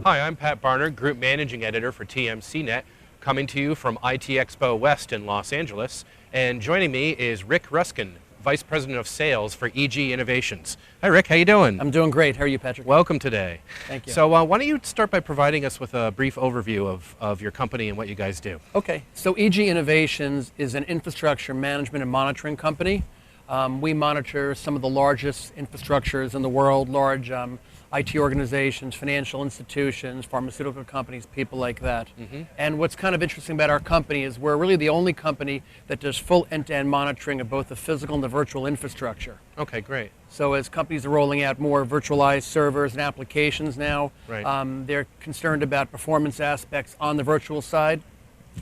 Hi, I'm Pat Barnard, Group Managing Editor for TMCnet, coming to you from IT Expo West in Los Angeles. And joining me is Rick Ruskin, Vice President of Sales for EG Innovations. Hi Rick, how you doing? I'm doing great. How are you, Patrick? Welcome today. Thank you. So why don't you start by providing us with a brief overview of your company and what you guys do? Okay, so EG Innovations is an infrastructure management and monitoring company. We monitor some of the largest infrastructures in the world, large IT organizations, financial institutions, pharmaceutical companies, people like that. And what's kind of interesting about our company is we're really the only company that does full end-to-end monitoring of both the physical and the virtual infrastructure. Okay, great. So as companies are rolling out more virtualized servers and applications now, Right. they're concerned about performance aspects on the virtual side.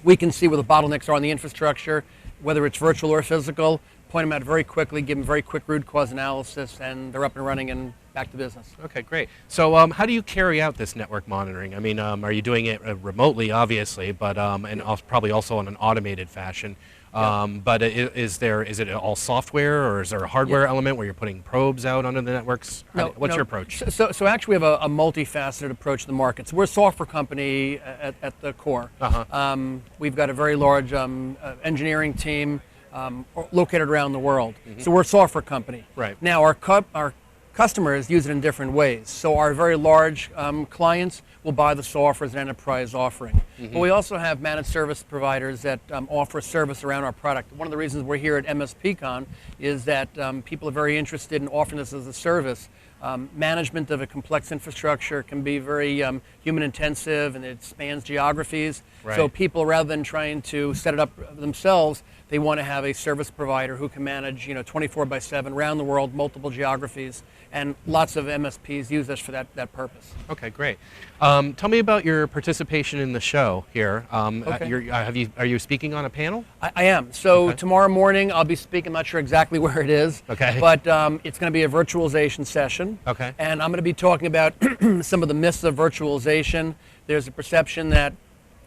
We can see where the bottlenecks are on the infrastructure, whether it's virtual or physical, point them out very quickly, give them very quick root cause analysis, and they're up and running and back to business. Okay, great. So how do you carry out this network monitoring? I mean, are you doing it remotely, obviously, but and probably also in an automated fashion? But is it all software, or is there a hardware element where you're putting probes out onto the networks? What's your approach? So actually we have a multifaceted approach to the market. So we're a software company at the core. We've got a very large engineering team located around the world. So we're a software company. Right. Now our customers use it in different ways. So our very large clients will buy the software as an enterprise offering. But we also have managed service providers that offer service around our product. One of the reasons we're here at MSPCon is that people are very interested in offering this as a service. Management of a complex infrastructure can be very human intensive, and it spans geographies. Right. So people, rather than trying to set it up themselves, they want to have a service provider who can manage 24/7 around the world, multiple geographies, and lots of MSPs use us for that purpose. Okay, great. Tell me about your participation in the show here. Okay. Are you speaking on a panel? I am. So Okay. tomorrow morning I'll be speaking, I'm not sure exactly where it is, Okay. but it's going to be a virtualization session. Okay. And I'm going to be talking about some of the myths of virtualization. There's a perception that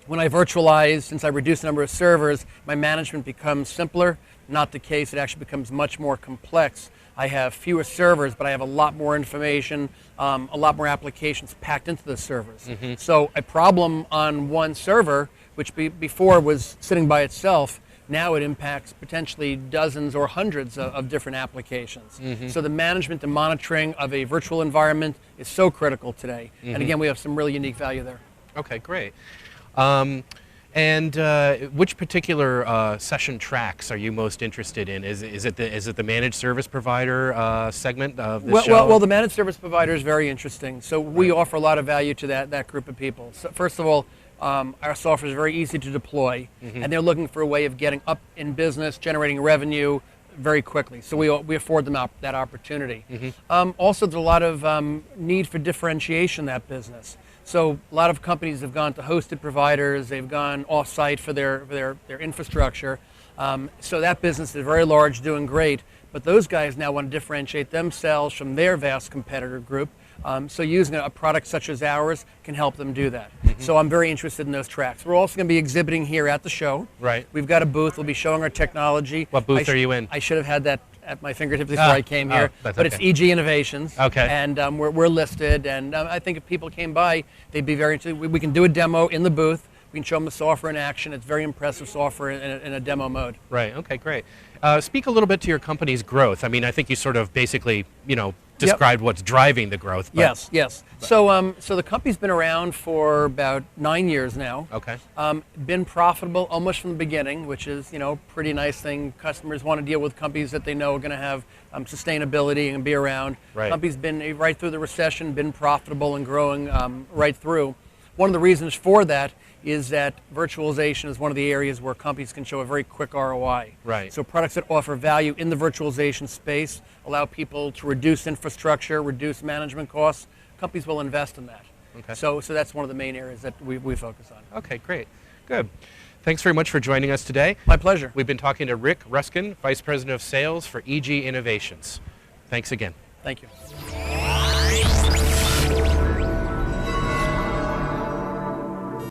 when I virtualize, since I reduce the number of servers, my management becomes simpler. Not the case. It actually becomes much more complex. I have fewer servers, but I have a lot more information, a lot more applications packed into the servers. So a problem on one server, which before was sitting by itself, now it impacts potentially dozens or hundreds of different applications. So the management and monitoring of a virtual environment is so critical today. And again, we have some really unique value there. Okay, great. Which particular session tracks are you most interested in? Is it the managed service provider segment of this show? Well, the managed service provider is very interesting. So we offer a lot of value to that group of people. So first of all, our software is very easy to deploy, and they're looking for a way of getting up in business, generating revenue very quickly. So we afford them that opportunity. Also, there's a lot of need for differentiation in that business. So a lot of companies have gone to hosted providers, they've gone off-site for their infrastructure. So that business is very large, doing great, but those guys now want to differentiate themselves from their vast competitor group. So using a product such as ours can help them do that. So I'm very interested in those tracks. We're also going to be exhibiting here at the show. Right. We've got a booth, we'll be showing our technology. What booth are you in? I should have had that at my fingertips before I came here, but okay. it's EG Innovations. Okay. And we're listed, and I think if people came by, they'd be very interested. We can do a demo in the booth. We can show them the software in action. It's very impressive software in a demo mode. Right. Okay. Great. Speak a little bit to your company's growth. I mean, I think you sort of basically, described what's driving the growth. But, Yes. So the company's been around for about 9 years now. Okay. Been profitable almost from the beginning, which is pretty nice thing. Customers want to deal with companies that they know are going to have sustainability and be around. Right. Company's been right through the recession, been profitable and growing right through. One of the reasons for that is that virtualization is one of the areas where companies can show a very quick ROI. Right. So products that offer value in the virtualization space allow people to reduce infrastructure, reduce management costs. Companies will invest in that. Okay. So that's one of the main areas that we focus on. Okay. Great. Good. Thanks very much for joining us today. My pleasure. We've been talking to Rick Ruskin, Vice President of Sales for EG Innovations. Thanks again. Thank you.